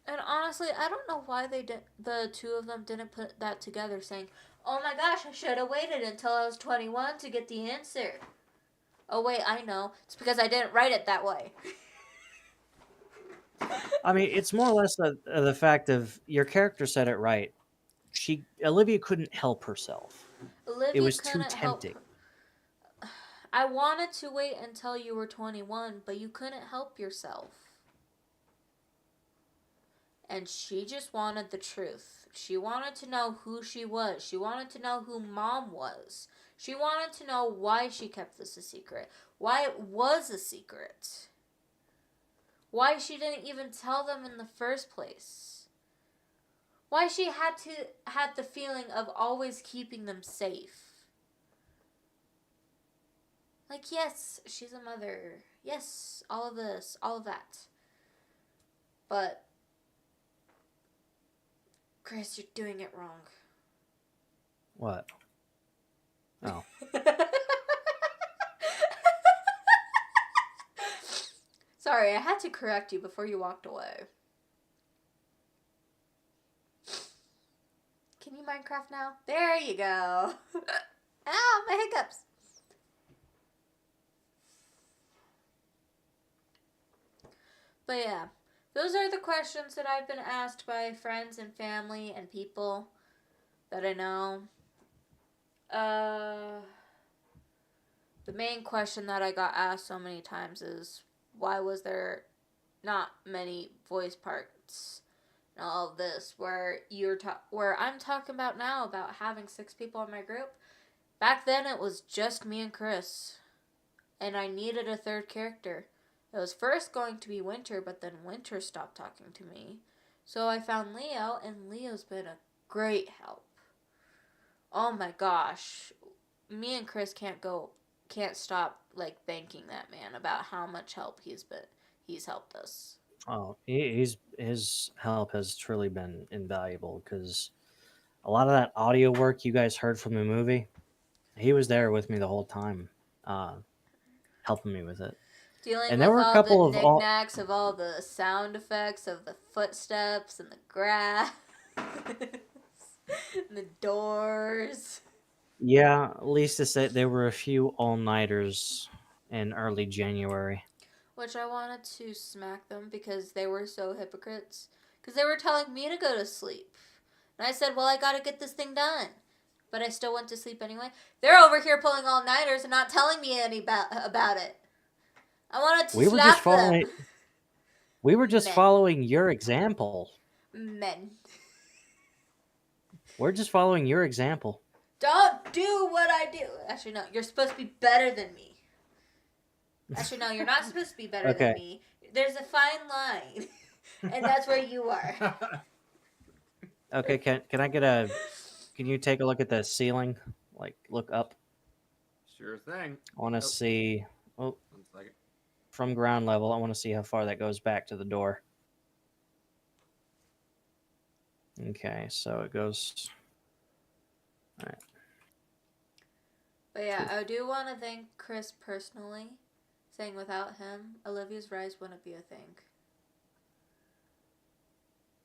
And honestly, I don't know why the two of them didn't put that together, saying, oh my gosh, I should have waited until I was 21 to get the answer. Oh wait, I know. It's because I didn't write it that way. I mean, it's more or less the fact of your character said it right. Olivia couldn't help herself. Olivia it was couldn't too tempting. I wanted to wait until you were 21, but you couldn't help yourself. And she just wanted the truth. She wanted to know who she was. She wanted to know who Mom was. She wanted to know why she kept this a secret. Why it was a secret. Why she didn't even tell them in the first place. Why she had the feeling of always keeping them safe. Like, yes, she's a mother. Yes, all of this, all of that. But, Chris, you're doing it wrong. What? Oh. Sorry, I had to correct you before you walked away. Can you Minecraft now? There you go. Ow, my hiccups. But yeah, those are the questions that I've been asked by friends and family and people that I know. The main question that I got asked so many times is, why was there not many voice parts and all of this? Where where I'm talking about now about having 6 people in my group. Back then it was just me and Chris, and I needed a third character. It was first going to be Winter, but then Winter stopped talking to me. So I found Leo, and Leo's been a great help. Oh my gosh. Me and Chris can't stop like thanking that man about how much help he's helped us. Oh, his help has truly been invaluable because a lot of that audio work you guys heard from the movie, he was there with me the whole time, helping me with it. Dealing And there with were a all the couple of knickknacks of all the sound effects of the footsteps and the grass and the doors. yeah, at least to say there were a few all-nighters in early January. Which I wanted to smack them because they were so hypocrites. Because they were telling me to go to sleep. And I said, well, I gotta get this thing done. But I still went to sleep anyway. They're over here pulling all-nighters and not telling me about it. I wanted to We were just slap them. following. We were just Men. following your example. Men. We're just following your example. Don't do what I do. Actually, no. You're supposed to be better than me. Actually, no. You're not supposed to be better Okay. than me. There's a fine line. And that's where you are. Okay, can I get a? Can you take a look at the ceiling? Like, look up. Sure thing. I want to see. Oh, 1 second. from ground level, I want to see how far that goes back to the door. Okay, so it goes. All right. But yeah, I do want to thank Chris personally, saying without him, Olivia's Rise wouldn't be a thing.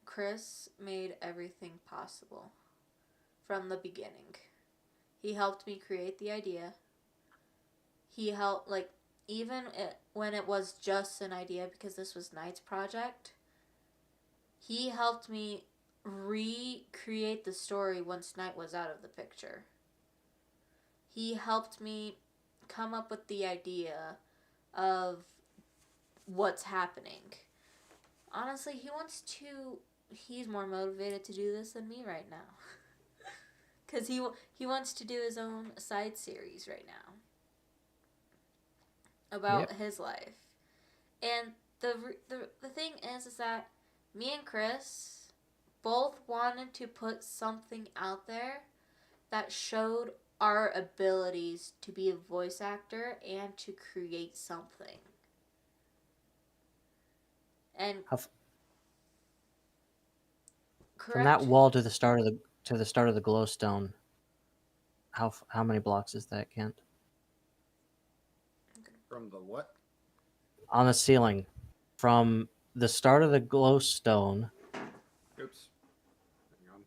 Chris made everything possible from the beginning. He helped me create the idea. He helped, like, even when it was just an idea, because this was Knight's project, he helped me recreate the story once Knight was out of the picture. He helped me come up with the idea of what's happening. Honestly, he's more motivated to do this than me right now. Because he wants to do his own side series right now about his life. And the thing is that me and Chris both wanted to put something out there that showed our abilities to be a voice actor and to create something. And from that wall to the start of the glowstone, how many blocks is that, Kent? From the what? On the ceiling, from the start of the glowstone. Oops. Hang on.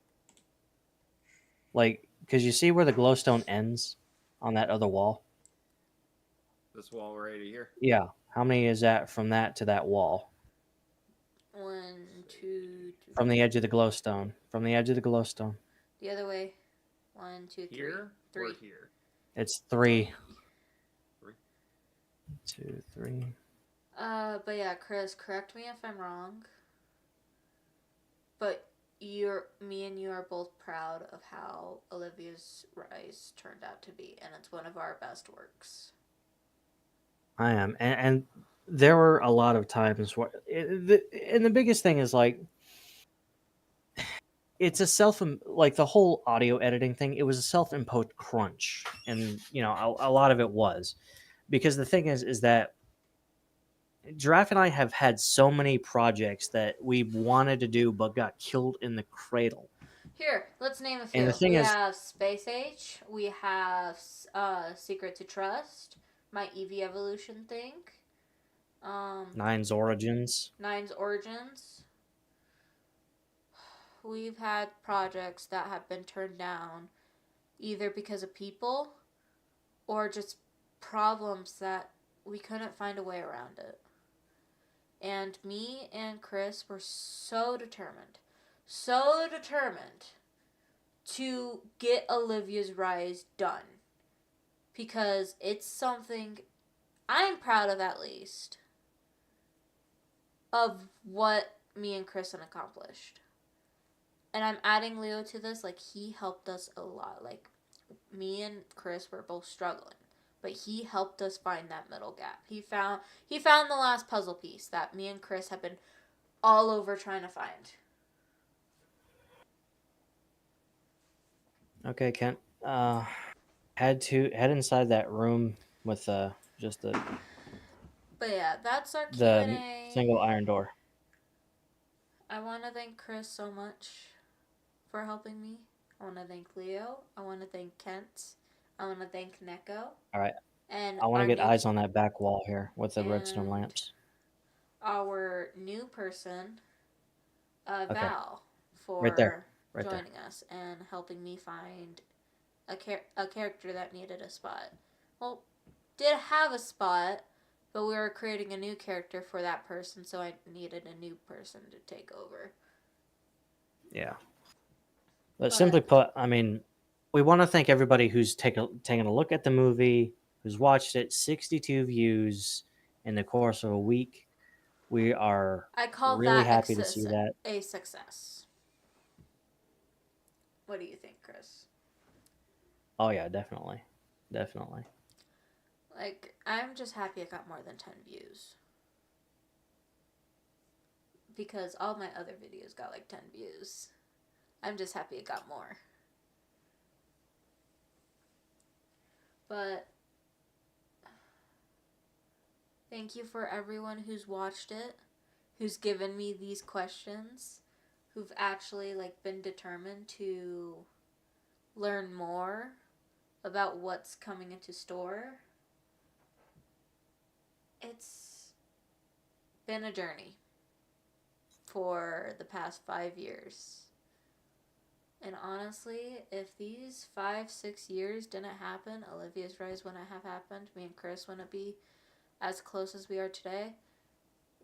Like, because you see where the glowstone ends on that other wall? This wall right here. Yeah. How many is that from that to that wall? 1, 2, 3. From the edge of the glowstone. From the edge of the glowstone. The other way. 1, 2, 3. Here? 3. Or here? It's 3. 3. 2, 3. But yeah, Chris, correct me if I'm wrong. But me and you are both proud of how Olivia's Rise turned out to be, and it's one of our best works. I am, and there were a lot of times where, and the biggest thing is like it's a self like the whole audio editing thing. It was a self-imposed crunch, and a lot of it was because the thing is that Giraffe and I have had so many projects that we wanted to do but got killed in the cradle. Here, let's name a And the few. thing We is, have Space Age. We have Secret to Trust. My Eevee Evolution thing. Nine's Origins. Nine's Origins. We've had projects that have been turned down either because of people or just problems that we couldn't find a way around it. And me and Chris were so determined to get Olivia's Rise done because it's something I'm proud of, at least, of what me and Chris have accomplished. And I'm adding Leo to this, like, he helped us a lot. Like, me and Chris were both struggling, but he helped us find that middle gap. He found the last puzzle piece that me and Chris have been all over trying to find. Okay, Kent. Had to head inside that room with just But yeah, that's our the Q&A. single iron door. I want to thank Chris so much for helping me. I want to thank Leo. I want to thank Kent. I want to thank Neko. All right, And I want to our get new eyes on that back wall here with the redstone and lamps. our new person, Okay, Val, right there, for right there. joining us and helping me find a character that needed a spot. Well, did have a spot, but we were creating a new character for that person, so I needed a new person to take over. Yeah. But simply But put, I mean, we want to thank everybody who's taken a look at the movie, who's watched it. 62 views in the course of a week. We are I call really that happy to see that. a success. What do you think, Chris? Oh yeah, definitely, definitely. Like, I'm just happy I got more than 10 views. Because all my other videos got like 10 views. I'm just happy it got more. But thank you for everyone who's watched it, who's given me these questions, who've actually like been determined to learn more about what's coming into store. It's been a journey for the past 5 years. And honestly, if these 5, 6 years didn't happen, Olivia's Rise wouldn't have happened. Me and Chris wouldn't be as close as we are today.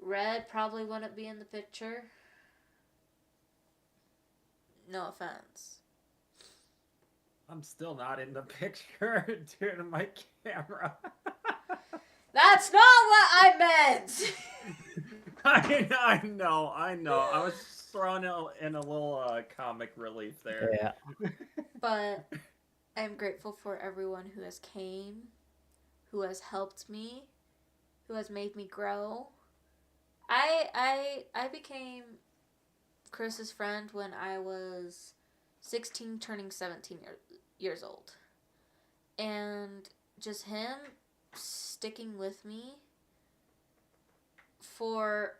Red probably wouldn't be in the picture. No offense. I'm still not in the picture due to my camera. That's not what I meant! I know. I was thrown in a little comic relief there. Yeah. But I'm grateful for everyone who has came, who has helped me, who has made me grow. I became Chris's friend when I was 16 turning 17 years old. And just him sticking with me for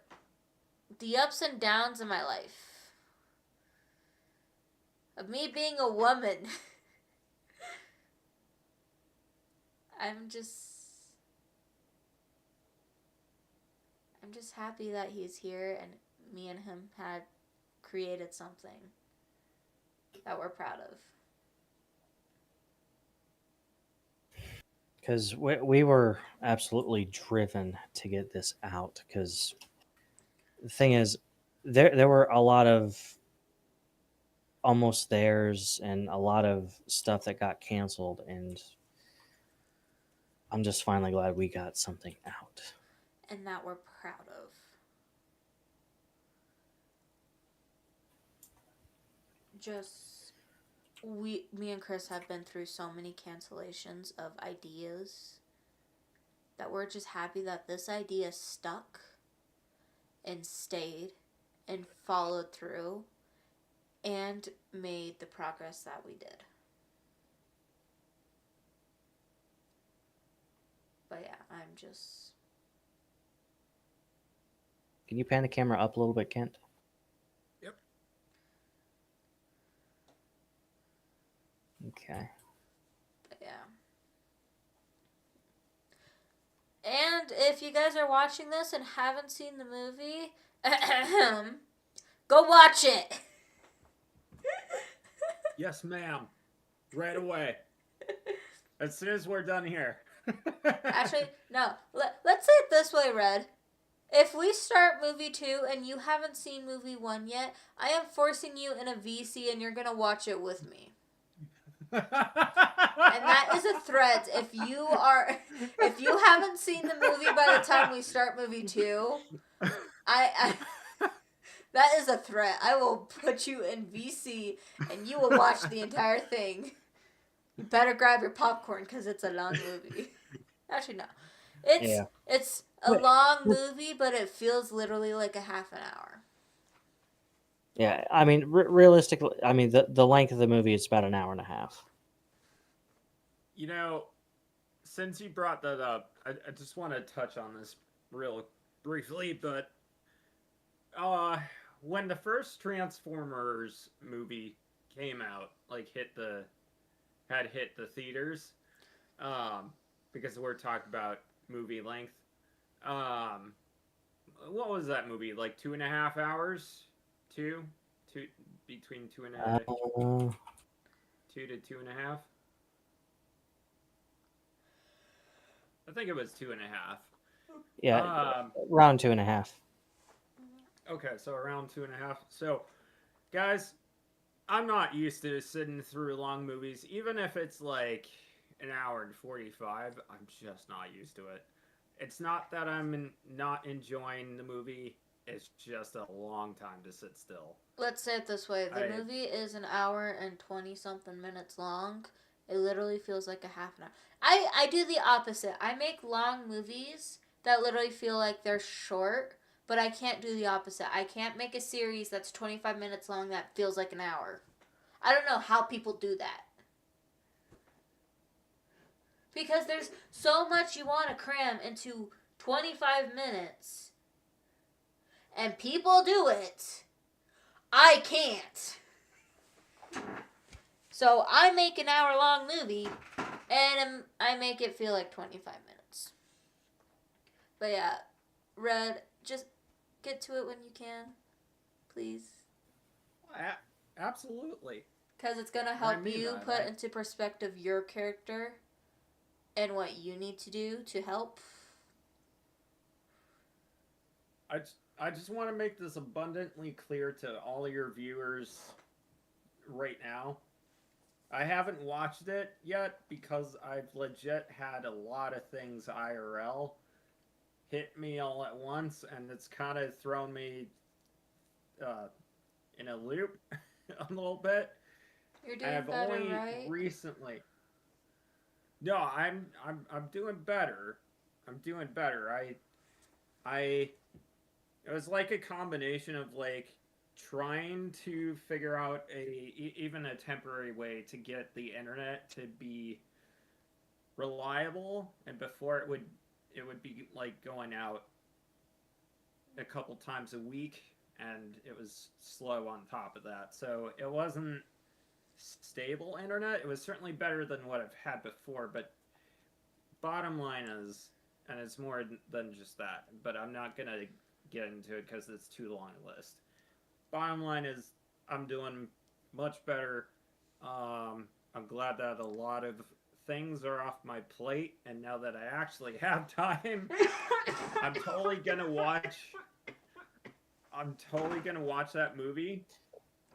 the ups and downs of my life. Of me being a woman. I'm just happy that he's here and me and him had created something that we're proud of. Because we were absolutely driven to get this out. Because the thing is, there were a lot of almost theirs and a lot of stuff that got canceled, and I'm just finally glad we got something out. And that we're proud of. just me and Chris have been through so many cancellations of ideas that we're just happy that this idea stuck and stayed and followed through and made the progress that we did. But yeah, I'm just... Can you pan the camera up a little bit, Kent? Yep. Okay. But yeah. And if you guys are watching this and haven't seen the movie, go watch it. Yes, ma'am. Right away. As soon as we're done here. Actually, no. Let's say it this way, Red. If we start movie 2 and you haven't seen movie 1 yet, I am forcing you in a VC and you're going to watch it with me. And that is a threat. If you haven't seen the movie by the time we start movie 2, I that is a threat. I will put you in VC and you will watch the entire thing. You better grab your popcorn because it's a long movie. Actually, no. It's a long movie, but it feels literally like a half an hour. Yeah, I mean, realistically, I mean, the length of the movie is about an hour and a half. You know, since you brought that up, I just want to touch on this real briefly, but when the first Transformers movie came out, like hit the theaters, because we're talking about movie length. What was that movie? Like 2.5 hours? Two between 2.5 2 to 2.5. I think it was 2.5. Yeah, around 2.5. Okay, so around 2.5. So, guys, I'm not used to sitting through long movies, even if it's like an hour and 45. I'm just not used to it. It's not that I'm not enjoying the movie. It's just a long time to sit still. Let's say it this way. The movie is an hour and 20-something minutes long. It literally feels like a half an hour. I do the opposite. I make long movies that literally feel like they're short, but I can't do the opposite. I can't make a series that's 25 minutes long that feels like an hour. I don't know how people do that. Because there's so much you want to cram into 25 minutes. And people do it. I can't. So I make an hour-long movie, and I make it feel like 25 minutes. But yeah, Red, just get to it when you can, please. Absolutely. Because it's going to help you put into perspective your character and what you need to do to help. I just want to make this abundantly clear to all your viewers right now. I haven't watched it yet because I've legit had a lot of things IRL hit me all at once, and it's kind of thrown me in a loop a little bit. You're doing better, right? Recently. No, I'm doing better. I'm doing better. It was like a combination of like trying to figure out even a temporary way to get the internet to be reliable, and before it would be like going out a couple times a week, and it was slow on top of that. So it wasn't stable internet. It was certainly better than what I've had before, but bottom line is, and it's more than just that, but I'm not gonna get into it because it's too long a list. Bottom line is, I'm doing much better. I'm glad that a lot of things are off my plate, and now that I actually have time, I'm totally gonna watch that movie.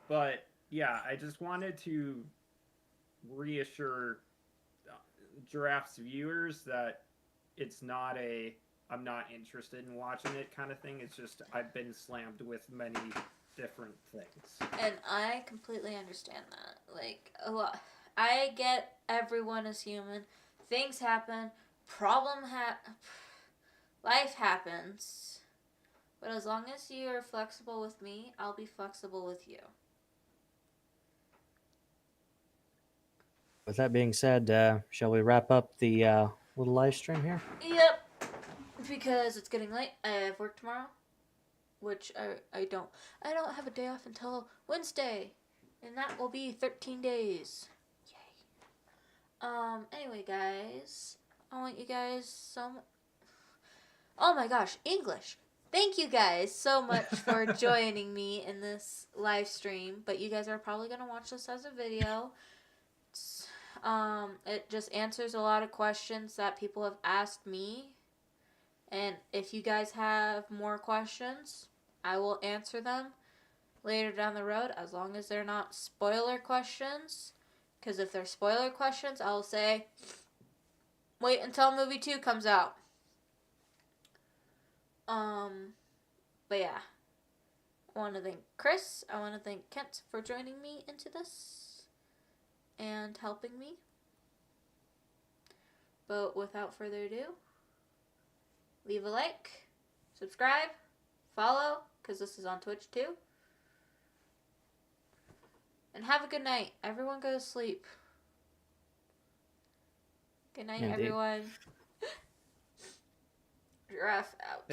But yeah, I just wanted to reassure Giraffe's viewers that it's not I'm not interested in watching it kind of thing. It's just I've been slammed with many different things. And I completely understand that. Like, a lot. I get everyone is human. Things happen. Life happens. But as long as you are flexible with me, I'll be flexible with you. With that being said, shall we wrap up the little live stream here? Yep. Because it's getting late. I have work tomorrow. Which I don't. I don't have a day off until Wednesday. And that will be 13 days. Yay. Anyway, guys. I want you guys so much. Oh my gosh, English. Thank you guys so much for joining me in this live stream. But you guys are probably going to watch this as a video. It just answers a lot of questions that people have asked me. And if you guys have more questions, I will answer them later down the road, as long as they're not spoiler questions. Because if they're spoiler questions, I'll say, wait until movie 2 comes out. But yeah. I want to thank Chris. I want to thank Kent for joining me into this and helping me. But without further ado, leave a like, subscribe, follow, because this is on Twitch too. And have a good night. Everyone go to sleep. Good night, Indeed. everyone. Giraffe out.